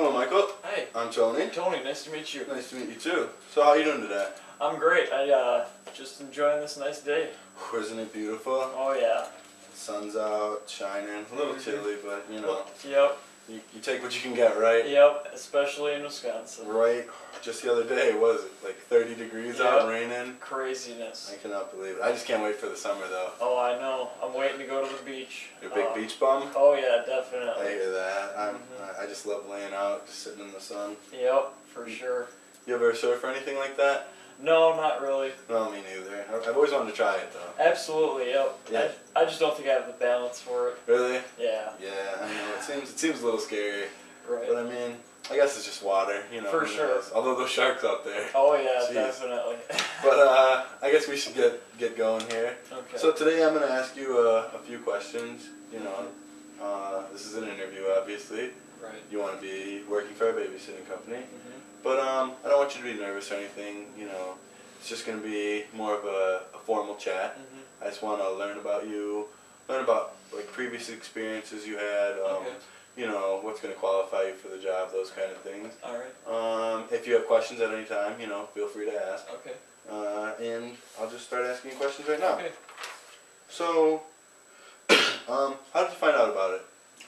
Hello, Michael. Hey. I'm Tony. Tony, nice to meet you. Nice to meet you too. So how are you doing today? I'm great. I just enjoying this nice day. Isn't it beautiful? Oh yeah. The sun's out, shining. A little chilly, but you know. Yep. You take what you can get, right? Yep. Especially in Wisconsin. Right. Just the other day, what was it, like 30 degrees out, raining? Craziness. I cannot believe it. I just can't wait for the summer though. Oh, I know. I'm waiting to go to the beach. You're a big beach bum? Oh yeah, definitely. I hear that. I just love laying out, just sitting in the sun. Yep, for sure. You ever surf or anything like that? No, not really. No, me neither. I've always wanted to try it though. Absolutely, yep. Yeah. I just don't think I have the balance for it. Really? Yeah. Yeah, I know. It seems a little scary. Right. But I mean, I guess it's just water, you know. For sure. Although those sharks out there. Oh yeah, Jeez. definitely. But I guess we should get going here. Okay. So today I'm going to ask you a few questions. You know, this is an interview, obviously. Right. You want to be working for a babysitting company. Mhm. But I don't want you to be nervous or anything. You know, it's just going to be more of a formal chat. Mhm. I just want to learn about you, learn about like previous experiences you had. Okay. You know, what's going to qualify you for the job, those kind of things. All right. If you have questions at any time, you know, feel free to ask. Okay. And I'll just start asking you questions right now. Okay. So, how did you find out about it,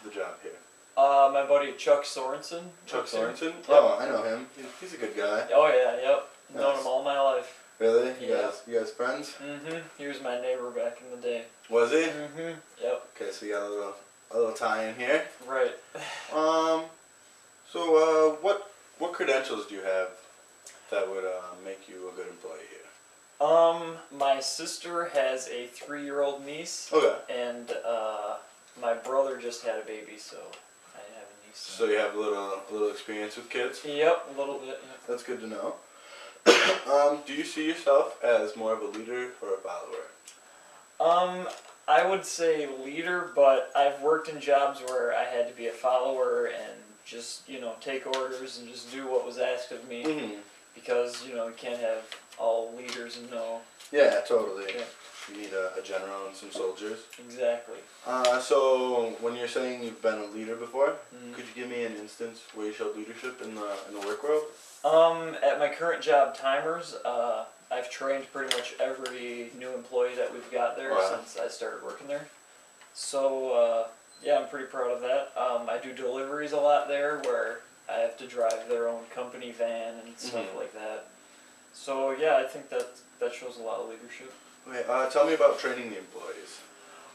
the job here? My buddy Chuck Sorensen. Chuck works here. Sorensen? Yep. Oh, I know him. He's a good guy. Oh yeah, yep. Known Nice. him all my life. Really? Yeah. You guys friends? Mhm. He was my neighbor back in the day. Was he? Mhm. Yep. Okay, so you got a little tie in here. Right. So what credentials do you have that would make you a good employee here? My sister has a 3-year-old niece. Okay. And my brother just had a baby, so I have a niece. So you have a little experience with kids? Yep, a little bit. Yep. That's good to know. Do you see yourself as more of a leader or a follower? I would say leader, but I've worked in jobs where I had to be a follower and just, take orders and just do what was asked of me. Mm-hmm. Because, you can't have all leaders and no. Yeah, totally. Yeah. You need a general and some soldiers. Exactly. So when you're saying you've been a leader before, Mm. could you give me an instance where you showed leadership in the work world? At my current job, Timers, I've trained pretty much every new employee that we've got there since I started working there. So, yeah, I'm pretty proud of that. I do deliveries a lot there where I have to drive their own company van and stuff like that. So, yeah, I think that shows a lot of leadership. Okay, tell me about training the employees.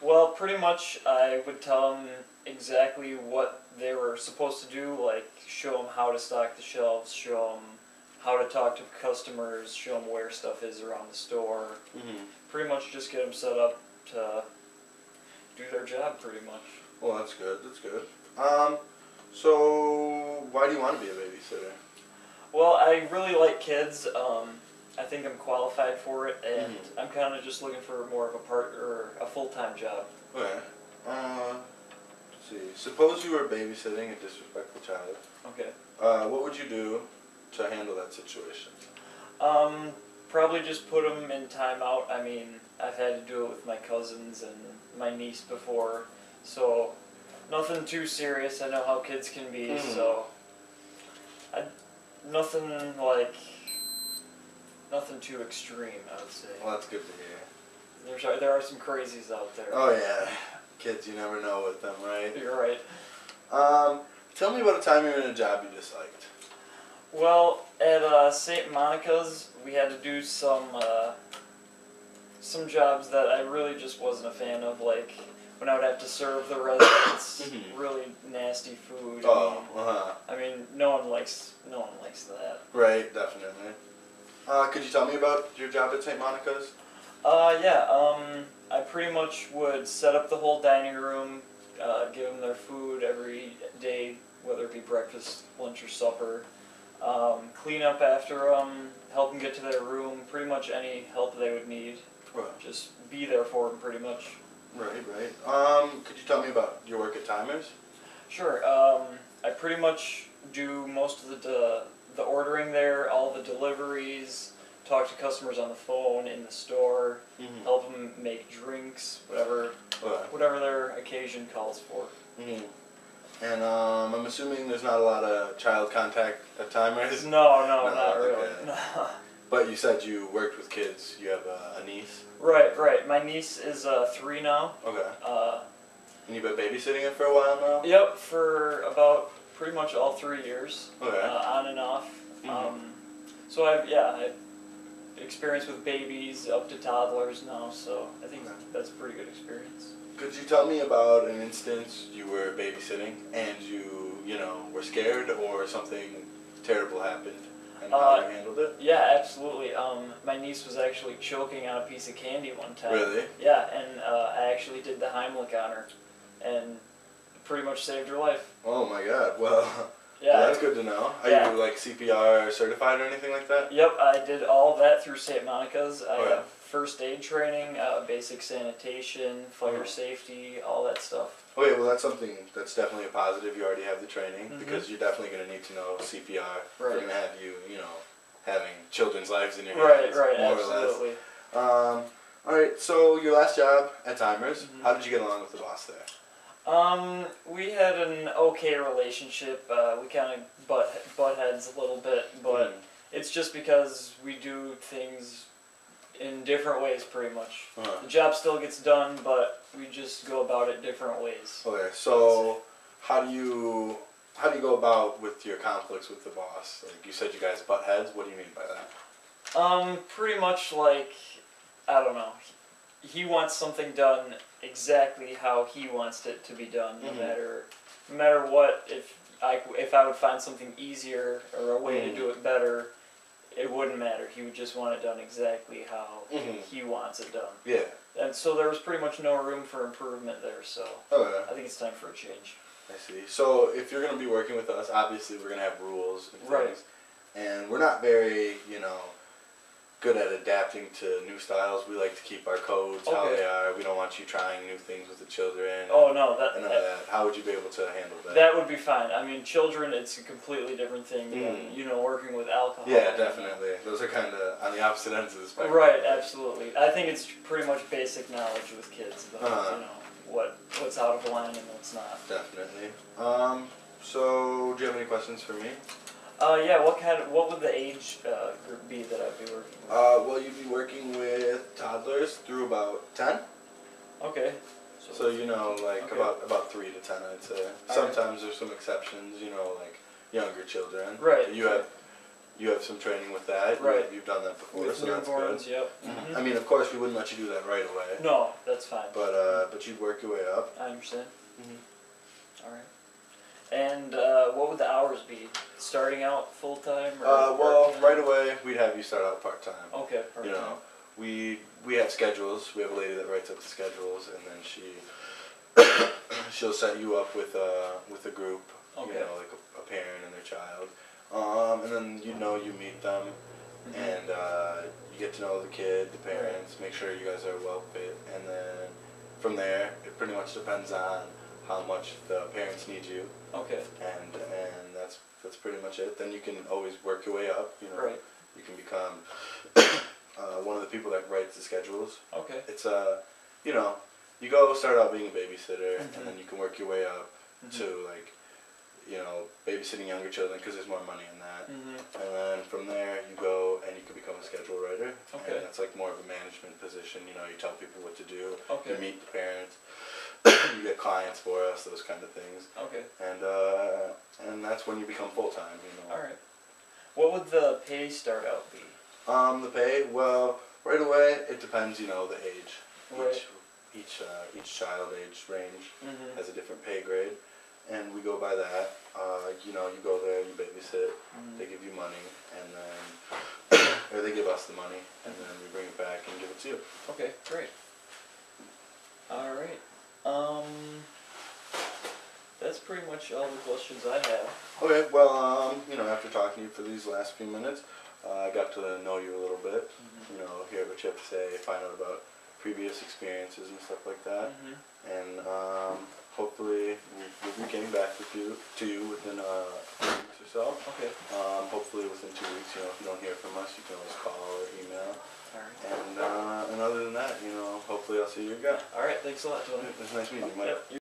Well, pretty much I would tell them exactly what they were supposed to do, like show them how to stock the shelves, show them how to talk to customers, show them where stuff is around the store. Mm-hmm. Pretty much just get them set up to do their job, pretty much. Well, that's good. That's good. So why do you want to be a babysitter? Well, I really like kids. I think I'm qualified for it, and I'm kind of just looking for more of a full-time job. Okay. Let's see. Suppose you were babysitting a disrespectful child. Okay. What would you do to handle that situation? Probably just put them in timeout. I mean, I've had to do it with my cousins and my niece before, so nothing too serious. I know how kids can be, so nothing too extreme, I would say. Well, that's good to hear. There are some crazies out there. Oh yeah, kids, you never know with them, right? You're right. Tell me about a time you were in a job you disliked. Well, at St. Monica's, we had to do some jobs that I really just wasn't a fan of, like when I would have to serve the residents really nasty food. I mean, no one likes that. Right, definitely. Could you tell me about your job at St. Monica's? I pretty much would set up the whole dining room, give them their food every day, whether it be breakfast, lunch, or supper. Clean up after them, help them get to their room, pretty much any help they would need. Right. Just be there for them, pretty much. Right. Could you tell me about your work at Timers? Sure. I pretty much do most of the ordering there, all the deliveries, talk to customers on the phone, in the store, help them make drinks, whatever their occasion calls for. And I'm assuming there's not a lot of child contact at timers. No, No, not really. okay. No. But you said you worked with kids. You have a niece. Right. My niece is 3 now. Okay. Uh, And you've been babysitting it for a while now. Yep, for about pretty much all 3 years. Okay. On and off. Mhm. So I've experience with babies up to toddlers now. So I think that's a pretty good experience. Could you tell me about an instance you were babysitting and you know, were scared or something terrible happened and how you handled it? Yeah, absolutely. My niece was actually choking on a piece of candy one time. Really? Yeah, and I actually did the Heimlich on her, and pretty much saved her life. Oh my God! Well, Yeah. well, that's good to know. Are Yeah. you like CPR certified or anything like that? Yep, I did all that through St. Monica's. I Okay. have first aid training, basic sanitation, fire safety, all that stuff. Okay, well that's something that's definitely a positive. You already have the training Mhm. because you're definitely going to need to know CPR. Right. They're going to have you know, having children's lives in your Right, hands, right, more absolutely. or less. All right, so your last job at Timers, Mhm. how did you get along with the boss there? We had an okay relationship. We kind of butt heads a little bit, but it's just because we do things in different ways, pretty much. Uh-huh. The job still gets done, but we just go about it different ways. Okay, so how do you go about with your conflicts with the boss? Like you said, you guys butt heads. What do you mean by that? Pretty much like, I don't know. He wants something done exactly how he wants it to be done, no matter what. If I would find something easier or a way to do it better, it wouldn't matter. He would just want it done exactly how he wants it done. Yeah. And so there was pretty much no room for improvement there. So Okay. I think it's time for a change. I see. So if you're going to be working with us, obviously we're going to have rules and things. Right. And we're not very, you know, good at adapting to new styles. We like to keep our codes how Okay. they are. We don't want you trying new things with the children. Oh no, And none of that. How would you be able to handle that? that would be fine. I mean, children, it's a completely different thing than, working with alcohol. Yeah, definitely. Those are kind of on the opposite ends of the spectrum. Right, absolutely. I think it's pretty much basic knowledge with kids about, what's out of line and what's not. Definitely. So do you have any questions for me? Yeah, what would the age group be that I'd be working with? Well, you'd be working with toddlers through about 10. Okay. So you know, like Okay. about 3 to 10, I'd say. Sometimes there's some exceptions, you know, like younger children. Right. You have some training with that. Right. You've done that before, With so that's newborns, good. yep. I mean, of course, we wouldn't let you do that right away. No, that's fine. But you'd work your way up. I understand. Mhm. All right. And what would the hours be? Starting out full time? Well, right away we'd have you start out part time. Okay, part-time. You know, we have schedules. We have a lady that writes up the schedules, and then she'll set you up with a group. Okay. You know, like a parent and their child. And then you meet them, and you get to know the kid, the parents, make sure you guys are well fit, and then from there it pretty much depends on how much the parents need you. Okay. And that's pretty much it. Then you can always work your way up. You know, Right. you can become one of the people that writes the schedules. Okay. It's you go start out being a babysitter, and then you can work your way up to like, babysitting younger children because there's more money in that. And then from there you go and you can become a schedule writer. Okay. And that's like more of a management position. You know, you tell people what to do. Okay. You meet the parents. You get clients for us, those kind of things. Okay. And that's when you become full time. You know. All right. What would the pay start out be? The pay, well, right away it depends. You know, the age. Right. Each child age range Mhm. has a different pay grade, and we go by that. You go there, you babysit, they give you money, and then, or they give us the money, and then we bring it back and give it to you. Okay, great. All right. That's pretty much all the questions I have. Okay, well, after talking to you for these last few minutes, I got to know you a little bit, hear what you have to say, find out about previous experiences and stuff like that, and hopefully we'll be getting back to you within 2 weeks or so. Okay. Hopefully within 2 weeks, if you don't hear from us, you can always call or email. All right. And other than that, hopefully I'll see you again. All right, thanks a lot, Tony. It was nice meeting you, Mike. Yep.